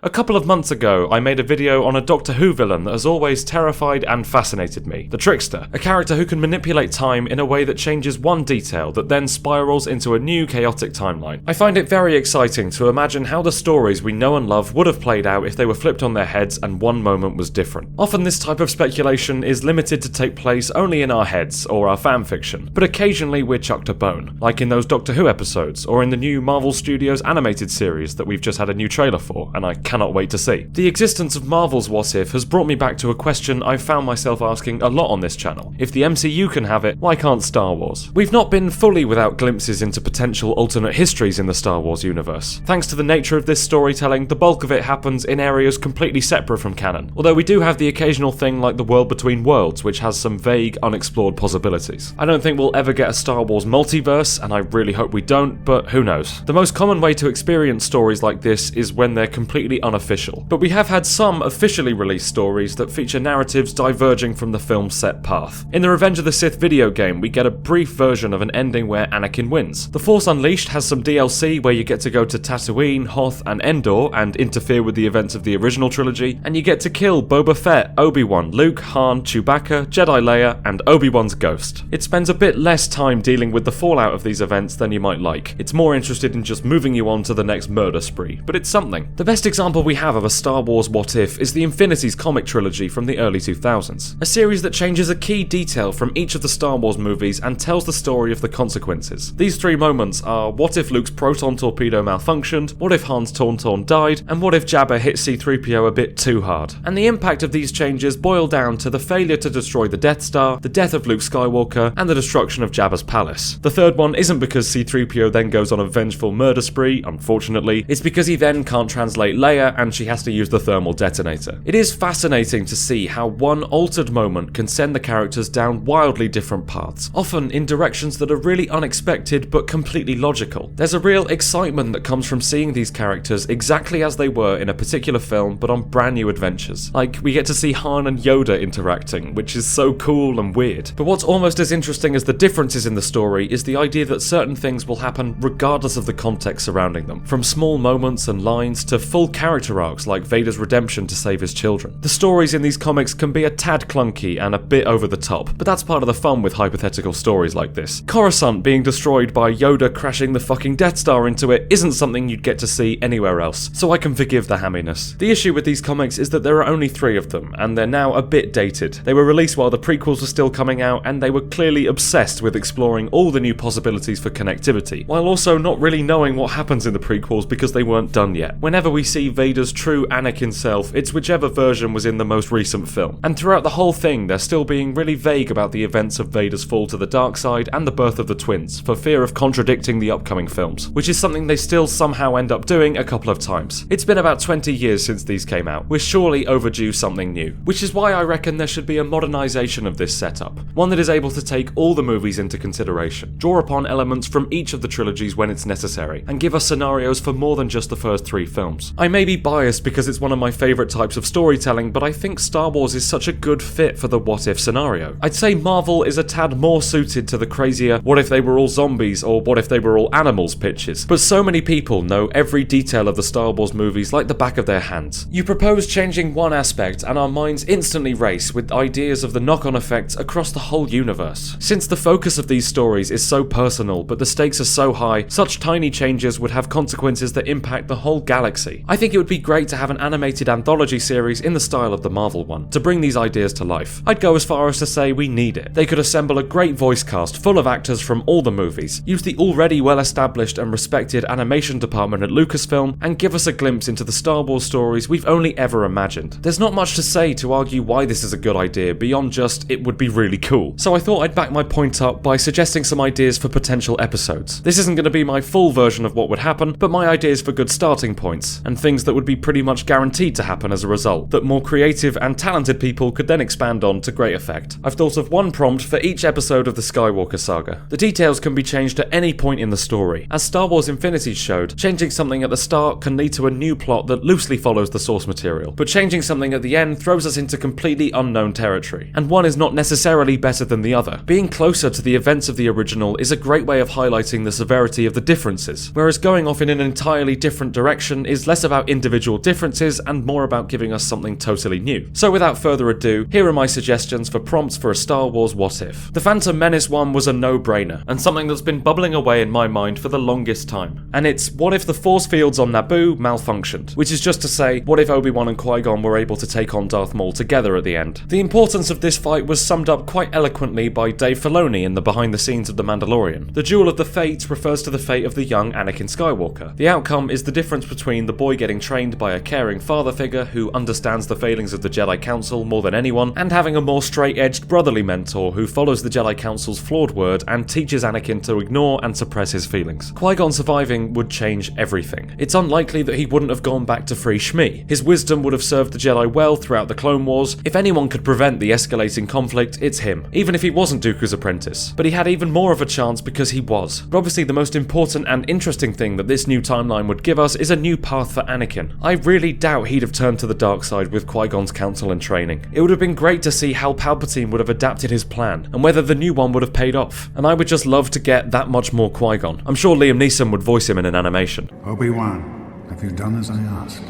A couple of months ago, I made a video on a Doctor Who villain that has always terrified and fascinated me, the Trickster, a character who can manipulate time in a way that changes one detail that then spirals into a new chaotic timeline. I find it very exciting to imagine how the stories we know and love would have played out if they were flipped on their heads and one moment was different. Often this type of speculation is limited to take place only in our heads or our fanfiction, but occasionally we're chucked a bone, like in those Doctor Who episodes or in the new Marvel Studios animated series that we've just had a new trailer for, and I cannot wait to see. The existence of Marvel's What If has brought me back to a question I've found myself asking a lot on this channel. If the MCU can have it, why can't Star Wars? We've not been fully without glimpses into potential alternate histories in the Star Wars universe. Thanks to the nature of this storytelling, the bulk of it happens in areas completely separate from canon, although we do have the occasional thing like the world between worlds, which has some vague, unexplored possibilities. I don't think we'll ever get a Star Wars multiverse, and I really hope we don't, but who knows. The most common way to experience stories like this is when they're completely unofficial. But we have had some officially released stories that feature narratives diverging from the film's set path. In the Revenge of the Sith video game, we get a brief version of an ending where Anakin wins. The Force Unleashed has some DLC where you get to go to Tatooine, Hoth, and Endor and interfere with the events of the original trilogy, and you get to kill Boba Fett, Obi-Wan, Luke, Han, Chewbacca, Jedi Leia, and Obi-Wan's ghost. It spends a bit less time dealing with the fallout of these events than you might like. It's more interested in just moving you on to the next murder spree, but it's something. The best example we have of a Star Wars What If is the Infinities comic trilogy from the early 2000s, a series that changes a key detail from each of the Star Wars movies and tells the story of the consequences. These three moments are what if Luke's proton torpedo malfunctioned, what if Han's Tauntaun died, and what if Jabba hit C-3PO a bit too hard. And the impact of these changes boil down to the failure to destroy the Death Star, the death of Luke Skywalker, and the destruction of Jabba's palace. The third one isn't because C-3PO then goes on a vengeful murder spree, unfortunately, it's because he then can't translate Leia and she has to use the thermal detonator. It is fascinating to see how one altered moment can send the characters down wildly different paths, often in directions that are really unexpected but completely logical. There's a real excitement that comes from seeing these characters exactly as they were in a particular film but on brand new adventures. Like, we get to see Han and Yoda interacting, which is so cool and weird. But what's almost as interesting as the differences in the story is the idea that certain things will happen regardless of the context surrounding them, from small moments and lines to full character arcs like Vader's redemption to save his children. The stories in these comics can be a tad clunky and a bit over the top, but that's part of the fun with hypothetical stories like this. Coruscant being destroyed by Yoda crashing the fucking Death Star into it isn't something you'd get to see anywhere else, so I can forgive the hamminess. The issue with these comics is that there are only 3 of them, and they're now a bit dated. They were released while the prequels were still coming out, and they were clearly obsessed with exploring all the new possibilities for connectivity, while also not really knowing what happens in the prequels because they weren't done yet. Whenever we see Vader's true Anakin self, it's whichever version was in the most recent film. And throughout the whole thing, they're still being really vague about the events of Vader's fall to the dark side and the birth of the twins, for fear of contradicting the upcoming films, which is something they still somehow end up doing a couple of times. It's been about 20 years since these came out. We're surely overdue something new, which is why I reckon there should be a modernization of this setup, one that is able to take all the movies into consideration, draw upon elements from each of the trilogies when it's necessary, and give us scenarios for more than just the first 3 films. I may be biased because it's one of my favourite types of storytelling, but I think Star Wars is such a good fit for the what if scenario. I'd say Marvel is a tad more suited to the crazier what if they were all zombies or what if they were all animals pitches, but so many people know every detail of the Star Wars movies like the back of their hands. You propose changing one aspect and our minds instantly race with ideas of the knock-on effects across the whole universe. Since the focus of these stories is so personal but the stakes are so high, such tiny changes would have consequences that impact the whole galaxy. I think it would be great to have an animated anthology series in the style of the Marvel one, to bring these ideas to life. I'd go as far as to say we need it. They could assemble a great voice cast full of actors from all the movies, use the already well-established and respected animation department at Lucasfilm, and give us a glimpse into the Star Wars stories we've only ever imagined. There's not much to say to argue why this is a good idea beyond just it would be really cool, so I thought I'd back my point up by suggesting some ideas for potential episodes. This isn't going to be my full version of what would happen, but my ideas for good starting points, and things that would be pretty much guaranteed to happen as a result, that more creative and talented people could then expand on to great effect. I've thought of one prompt for each episode of the Skywalker saga. The details can be changed at any point in the story. As Star Wars Infinity showed, changing something at the start can lead to a new plot that loosely follows the source material, but changing something at the end throws us into completely unknown territory, and one is not necessarily better than the other. Being closer to the events of the original is a great way of highlighting the severity of the differences, whereas going off in an entirely different direction is less about individual differences and more about giving us something totally new. So without further ado, here are my suggestions for prompts for a Star Wars What If. The Phantom Menace one was a no-brainer, and something that's been bubbling away in my mind for the longest time. And it's, what if the force fields on Naboo malfunctioned? Which is just to say, what if Obi-Wan and Qui-Gon were able to take on Darth Maul together at the end? The importance of this fight was summed up quite eloquently by Dave Filoni in the behind the scenes of The Mandalorian. The Duel of the Fates refers to the fate of the young Anakin Skywalker. The outcome is the difference between the boy getting trained by a caring father figure who understands the failings of the Jedi Council more than anyone, and having a more straight-edged brotherly mentor who follows the Jedi Council's flawed word and teaches Anakin to ignore and suppress his feelings. Qui-Gon surviving would change everything. It's unlikely that he wouldn't have gone back to free Shmi. His wisdom would have served the Jedi well throughout the Clone Wars. If anyone could prevent the escalating conflict, it's him. Even if he wasn't Dooku's apprentice. But he had even more of a chance because he was. But obviously the most important and interesting thing that this new timeline would give us is a new path for Anakin. I really doubt he'd have turned to the dark side with Qui-Gon's counsel and training. It would have been great to see how Palpatine would have adapted his plan, and whether the new one would have paid off. And I would just love to get that much more Qui-Gon. I'm sure Liam Neeson would voice him in an animation. Obi-Wan, have you done as I asked?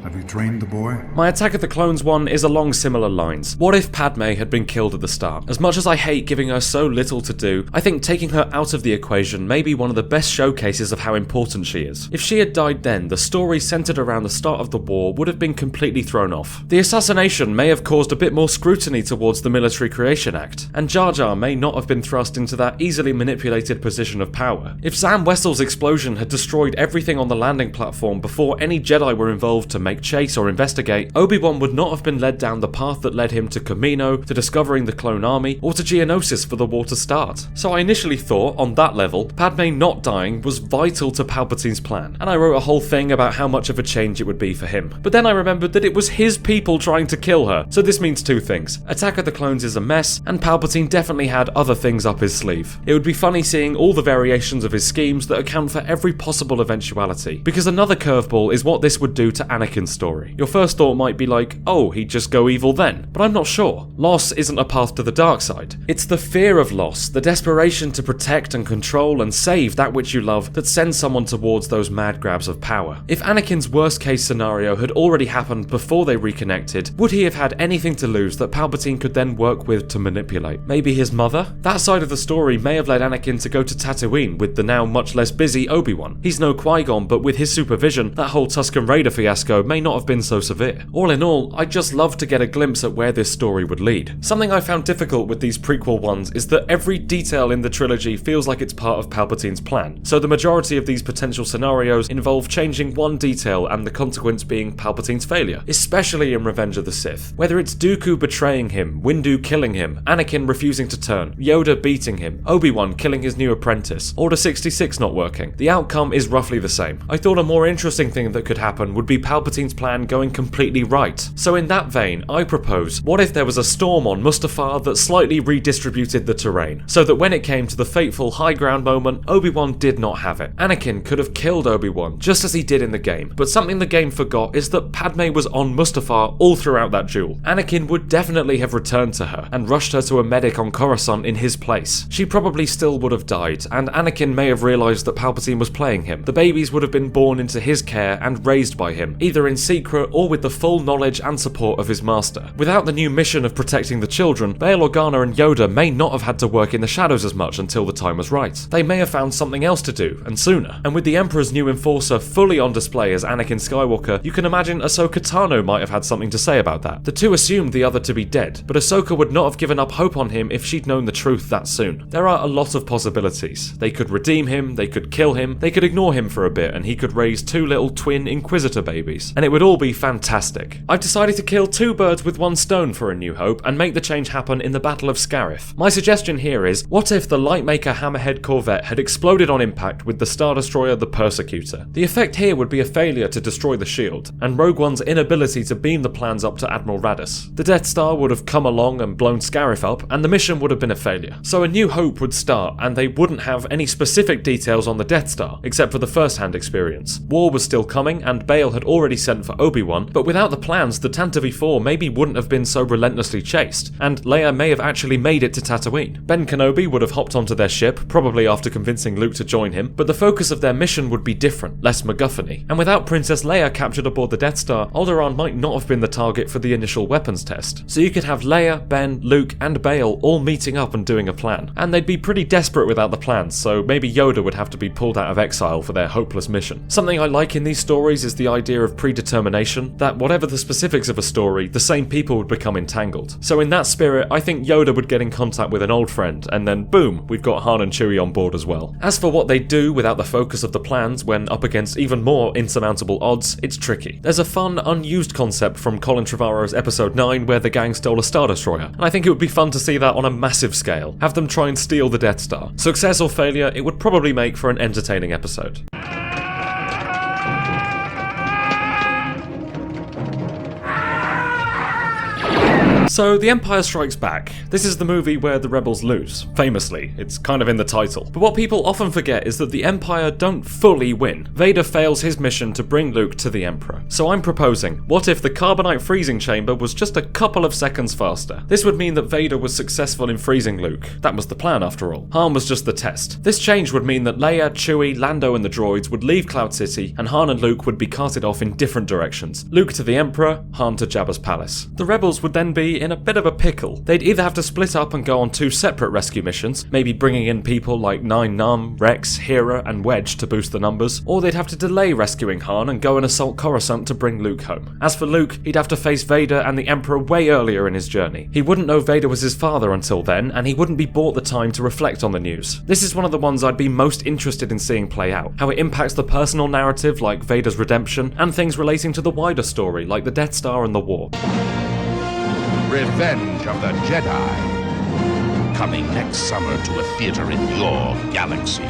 Have you trained the boy? My Attack of the Clones one is along similar lines. What if Padme had been killed at the start? As much as I hate giving her so little to do, I think taking her out of the equation may be one of the best showcases of how important she is. If she had died then, the story centered around the start of the war would have been completely thrown off. The assassination may have caused a bit more scrutiny towards the Military Creation Act, and Jar Jar may not have been thrust into that easily manipulated position of power. If Zam Wesell's explosion had destroyed everything on the landing platform before any Jedi were involved to make chase or investigate, Obi-Wan would not have been led down the path that led him to Kamino, to discovering the clone army, or to Geonosis for the war to start. So I initially thought, on that level, Padme not dying was vital to Palpatine's plan, and I wrote a whole thing about how much of a change it would be for him. But then I remembered that it was his people trying to kill her, so this means two things. Attack of the Clones is a mess, and Palpatine definitely had other things up his sleeve. It would be funny seeing all the variations of his schemes that account for every possible eventuality, because another curveball is what this would do to Anakin's story. Your first thought might be like, oh, he'd just go evil then, but I'm not sure. Loss isn't a path to the dark side. It's the fear of loss, the desperation to protect and control and save that which you love that sends someone towards those mad grabs of power. If Anakin's worst case scenario had already happened before they reconnected, would he have had anything to lose that Palpatine could then work with to manipulate? Maybe his mother? That side of the story may have led Anakin to go to Tatooine with the now much less busy Obi-Wan. He's no Qui-Gon, but with his supervision, that whole Tusken Raider fiasco may not have been so severe. All in all, I'd just love to get a glimpse at where this story would lead. Something I found difficult with these prequel ones is that every detail in the trilogy feels like it's part of Palpatine's plan, so the majority of these potential scenarios involve changing one detail and the consequence being Palpatine's failure, especially in Revenge of the Sith. Whether it's Dooku betraying him, Windu killing him, Anakin refusing to turn, Yoda beating him, Obi-Wan killing his new apprentice, Order 66 not working, the outcome is roughly the same. I thought a more interesting thing that could happen would be Palpatine's plan going completely right. So in that vein, I propose, what if there was a storm on Mustafar that slightly redistributed the terrain, so that when it came to the fateful high ground moment, Obi-Wan did not have it. Anakin could have killed Obi-Wan, just as he did in the game, but something the game forgot is that Padme was on Mustafar all throughout that duel. Anakin would definitely have returned to her, and rushed her to a medic on Coruscant in his place. She probably still would have died, and Anakin may have realised that Palpatine was playing him. The babies would have been born into his care and raised by him, either in secret or with the full knowledge and support of his master. Without the new mission of protecting the children, Bail Organa and Yoda may not have had to work in the shadows as much until the time was right. They may have found something else to do, and sooner. And with the Emperor's new enforcer fully on display as Anakin Skywalker, you can imagine Ahsoka Tano might have had something to say about that. The two assumed the other to be dead, but Ahsoka would not have given up hope on him if she'd known the truth that soon. There are a lot of possibilities. They could redeem him, they could kill him, they could ignore him for a bit, and he could raise two little twin Inquisitor babies. And it would all be fantastic. I've decided to kill two birds with one stone for A New Hope and make the change happen in the Battle of Scarif. My suggestion here is, what if the Lightmaker Hammerhead Corvette had exploded on impact with the Star Destroyer the Persecutor? The effect here would be a failure to destroy the shield, and Rogue One's inability to beam the plans up to Admiral Raddus. The Death Star would have come along and blown Scarif up, and the mission would have been a failure. So A New Hope would start, and they wouldn't have any specific details on the Death Star, except for the first-hand experience. War was still coming, and Bail had already sent for Obi-Wan, but without the plans, the Tantive 4 maybe wouldn't have been so relentlessly chased, and Leia may have actually made it to Tatooine. Ben Kenobi would have hopped onto their ship, probably after convincing Luke to join him, but the focus of their mission would be different, less MacGuffin-y. And without Princess Leia captured aboard the Death Star, Alderaan might not have been the target for the initial weapons test. So you could have Leia, Ben, Luke, and Bail all meeting up and doing a plan. And they'd be pretty desperate without the plans, so maybe Yoda would have to be pulled out of exile for their hopeless mission. Something I like in these stories is the idea of predetermination, that whatever the specifics of a story, the same people would become entangled. So in that spirit, I think Yoda would get in contact with an old friend, and then boom, we've got Han and Chewie on board as well. As for what they do without the focus of the plans when up against even more insurmountable odds, it's tricky. There's a fun, unused concept from Colin Trevorrow's episode 9 where the gang stole a Star Destroyer, and I think it would be fun to see that on a massive scale. Have them try and steal the Death Star. Success or failure, it would probably make for an entertaining episode. So, The Empire Strikes Back. This is the movie where the rebels lose. Famously, it's kind of in the title. But what people often forget is that the Empire don't fully win. Vader fails his mission to bring Luke to the Emperor. So I'm proposing, what if the carbonite freezing chamber was just a couple of seconds faster? This would mean that Vader was successful in freezing Luke. That was the plan after all. Han was just the test. This change would mean that Leia, Chewie, Lando and the droids would leave Cloud City, and Han and Luke would be carted off in different directions. Luke to the Emperor, Han to Jabba's palace. The rebels would then be in a bit of a pickle. They'd either have to split up and go on 2 separate rescue missions, maybe bringing in people like Nien Nunb, Rex, Hera and Wedge to boost the numbers, or they'd have to delay rescuing Han and go and assault Coruscant to bring Luke home. As for Luke, he'd have to face Vader and the Emperor way earlier in his journey. He wouldn't know Vader was his father until then, and he wouldn't be bought the time to reflect on the news. This is one of the ones I'd be most interested in seeing play out, how it impacts the personal narrative like Vader's redemption, and things relating to the wider story like the Death Star and the war. Revenge of the Jedi. Coming next summer to a theater in your galaxy.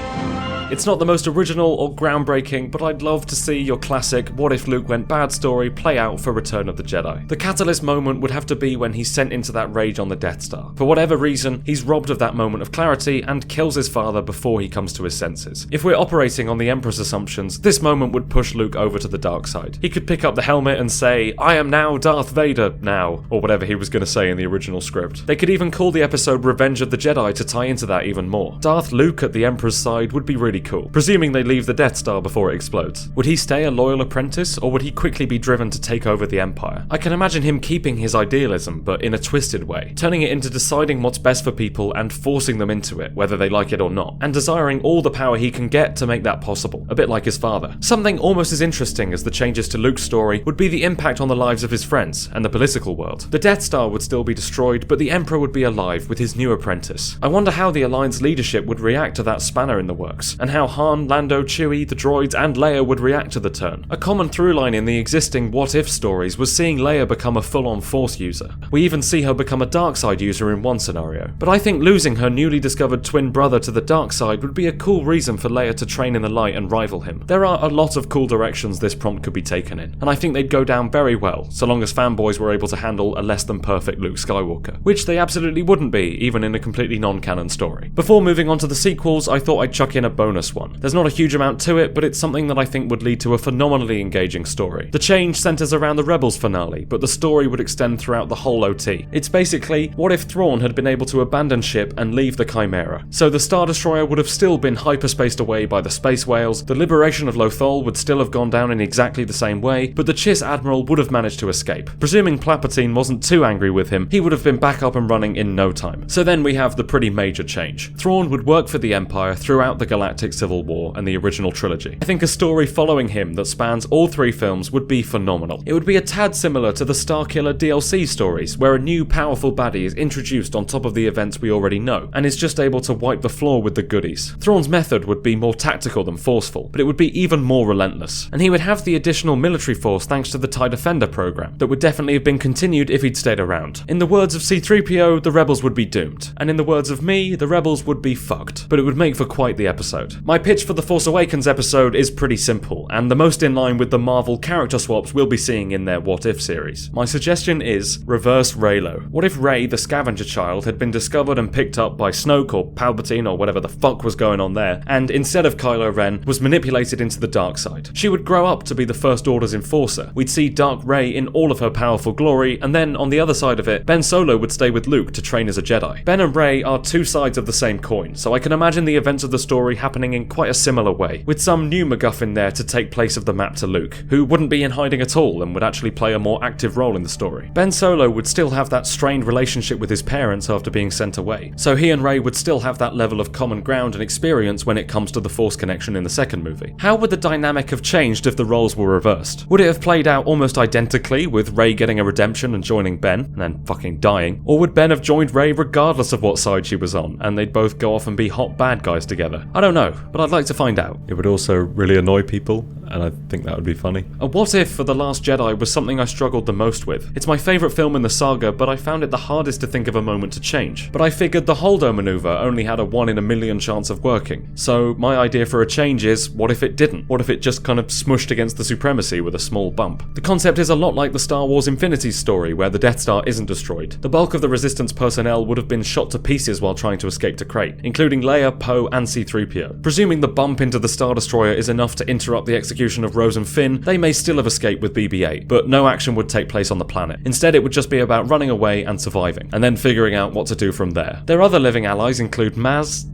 It's not the most original or groundbreaking, but I'd love to see your classic what if Luke went bad story play out for Return of the Jedi. The catalyst moment would have to be when he's sent into that rage on the Death Star. For whatever reason, he's robbed of that moment of clarity and kills his father before he comes to his senses. If we're operating on the Emperor's assumptions, this moment would push Luke over to the dark side. He could pick up the helmet and say, "I am now Darth Vader now," or whatever he was going to say in the original script. They could even call the episode Revenge of the Jedi to tie into that even more. Darth Luke at the Emperor's side would be really cool, presuming they leave the Death Star before it explodes. Would he stay a loyal apprentice, or would he quickly be driven to take over the Empire? I can imagine him keeping his idealism, but in a twisted way, turning it into deciding what's best for people and forcing them into it, whether they like it or not, and desiring all the power he can get to make that possible, a bit like his father. Something almost as interesting as the changes to Luke's story would be the impact on the lives of his friends and the political world. The Death Star would still be destroyed, but the Emperor would be alive with his new apprentice. I wonder how the Alliance leadership would react to that spanner in the works, and how Han, Lando, Chewie, the droids, and Leia would react to the turn. A common through line in the existing what-if stories was seeing Leia become a full-on Force user. We even see her become a dark side user in one scenario. But I think losing her newly discovered twin brother to the dark side would be a cool reason for Leia to train in the light and rival him. There are a lot of cool directions this prompt could be taken in, and I think they'd go down very well, so long as fanboys were able to handle a less than perfect Luke Skywalker, which they absolutely wouldn't be, even in a completely non-canon story. Before moving on to the sequels, I thought I'd chuck in a bonus one. There's not a huge amount to it, but it's something that I think would lead to a phenomenally engaging story. The change centers around the Rebels finale, but the story would extend throughout the whole OT. It's basically, what if Thrawn had been able to abandon ship and leave the Chimera? So the Star Destroyer would have still been hyperspaced away by the space whales, the liberation of Lothal would still have gone down in exactly the same way, but the Chiss Admiral would have managed to escape. Presuming Palpatine wasn't too angry with him, he would have been back up and running in no time. So then we have the pretty major change. Thrawn would work for the Empire throughout the Galactic Civil War and the original trilogy. I think a story following him that spans all 3 films would be phenomenal. It would be a tad similar to the Starkiller DLC stories, where a new powerful baddie is introduced on top of the events we already know, and is just able to wipe the floor with the goodies. Thrawn's method would be more tactical than forceful, but it would be even more relentless. And he would have the additional military force thanks to the TIE Defender program, that would definitely have been continued if he'd stayed around. In the words of C-3PO, the rebels would be doomed. And in the words of me, the rebels would be fucked. But it would make for quite the episode. episode. My pitch for the Force Awakens episode is pretty simple, and the most in line with the Marvel character swaps we'll be seeing in their What If series. My suggestion is reverse Reylo. What if Rey, the scavenger child, had been discovered and picked up by Snoke or Palpatine or whatever the fuck was going on there, and instead of Kylo Ren, was manipulated into the dark side? She would grow up to be the First Order's enforcer. We'd see Dark Rey in all of her powerful glory, and then on the other side of it, Ben Solo would stay with Luke to train as a Jedi. Ben and Rey are two sides of the same coin, so I can imagine the events of the story happening in quite a similar way, with some new MacGuffin there to take place of the map to Luke, who wouldn't be in hiding at all and would actually play a more active role in the story. Ben Solo would still have that strained relationship with his parents after being sent away, so he and Rey would still have that level of common ground and experience when it comes to the Force connection in the second movie. How would the dynamic have changed if the roles were reversed? Would it have played out almost identically, with Rey getting a redemption and joining Ben, and then fucking dying? Or would Ben have joined Rey regardless of what side she was on, and they'd both go off and be hot bad guys together? I don't know, but I'd like to find out. It would also really annoy people, and I think that would be funny. A what if for The Last Jedi was something I struggled the most with. It's my favourite film in the saga, but I found it the hardest to think of a moment to change. But I figured the Holdo maneuver only had a 1 in a million chance of working. So my idea for a change is, what if it didn't? What if it just kind of smushed against the Supremacy with a small bump? The concept is a lot like the Star Wars Infinity story, where the Death Star isn't destroyed. The bulk of the Resistance personnel would have been shot to pieces while trying to escape to Crate, including Leia, Poe, and C-3PO. Presuming the bump into the Star Destroyer is enough to interrupt the execution of Rose and Finn, they may still have escaped with BB-8, but no action would take place on the planet. Instead, it would just be about running away and surviving, and then figuring out what to do from there. Their other living allies include Mars,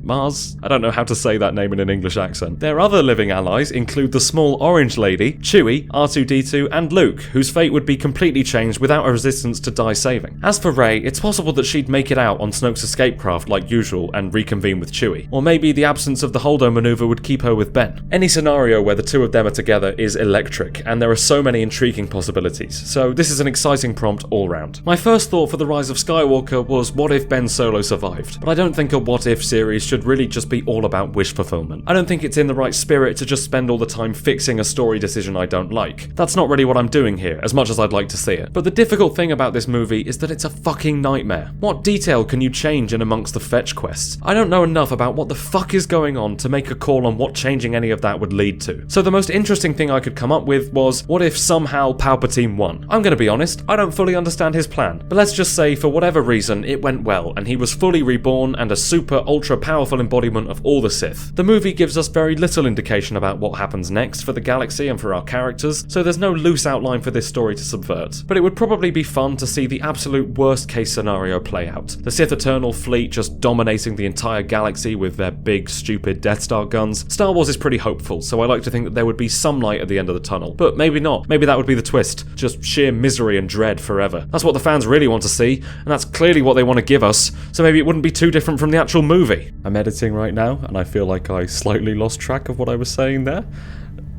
I don't know how to say that name in an English accent. Their other living allies include the small orange lady, Chewie, R2-D2, and Luke, whose fate would be completely changed without a resistance to die saving. As for Rey, it's possible that she'd make it out on Snoke's escape craft like usual and reconvene with Chewie. Or maybe the absence of the Holdo maneuver would keep her with Ben. Any scenario where the two of them are together is electric, and there are so many intriguing possibilities, so this is an exciting prompt all round. My first thought for The Rise of Skywalker was, what if Ben Solo survived? But I don't think a what if series should really just be all about wish fulfillment. I don't think it's in the right spirit to just spend all the time fixing a story decision I don't like. That's not really what I'm doing here, as much as I'd like to see it. But the difficult thing about this movie is that it's a fucking nightmare. What detail can you change in amongst the fetch quests? I don't know enough about what the fuck is going on to make a call on what changing any of that would lead to. So the most interesting thing I could come up with was, what if somehow Palpatine won? I'm gonna be honest, I don't fully understand his plan, but let's just say for whatever reason it went well and he was fully reborn and a super ultra powerful embodiment of all the Sith. The movie gives us very little indication about what happens next for the galaxy and for our characters, so there's no loose outline for this story to subvert. But it would probably be fun to see the absolute worst case scenario play out. The Sith Eternal fleet just dominating the entire galaxy with their big stupid Death Star guns. Star Wars is pretty hopeful, so I like to think that there would be some light at the end of the tunnel. But maybe not. Maybe that would be the twist. Just sheer misery and dread forever. That's what the fans really want to see, and that's clearly what they want to give us, so maybe it wouldn't be too different from the actual movie. I'm editing right now, and I feel like I slightly lost track of what I was saying there.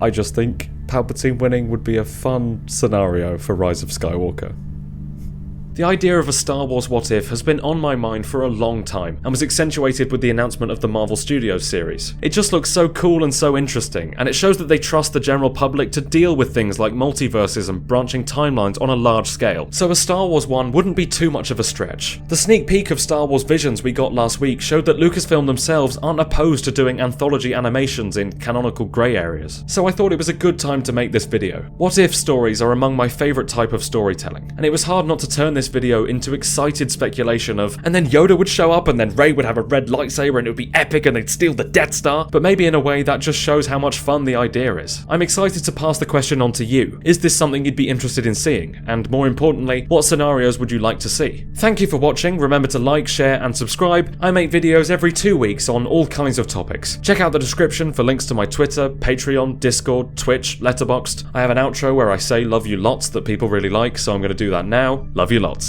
I just think Palpatine winning would be a fun scenario for Rise of Skywalker. The idea of a Star Wars what if has been on my mind for a long time, and was accentuated with the announcement of the Marvel Studios series. It just looks so cool and so interesting, and it shows that they trust the general public to deal with things like multiverses and branching timelines on a large scale. So a Star Wars one wouldn't be too much of a stretch. The sneak peek of Star Wars Visions we got last week showed that Lucasfilm themselves aren't opposed to doing anthology animations in canonical grey areas. So I thought it was a good time to make this video. What if stories are among my favourite type of storytelling, and it was hard not to turn this video into excited speculation of, and then Yoda would show up and then Rey would have a red lightsaber and it would be epic and they'd steal the Death Star, but maybe in a way that just shows how much fun the idea is. I'm excited to pass the question on to you. Is this something you'd be interested in seeing? And more importantly, what scenarios would you like to see? Thank you for watching. Remember to like, share and subscribe. I make videos every 2 weeks on all kinds of topics. Check out the description for links to my Twitter, Patreon, Discord, Twitch, Letterboxd. I have an outro where I say love you lots that people really like, so I'm going to do that now. Love you lots.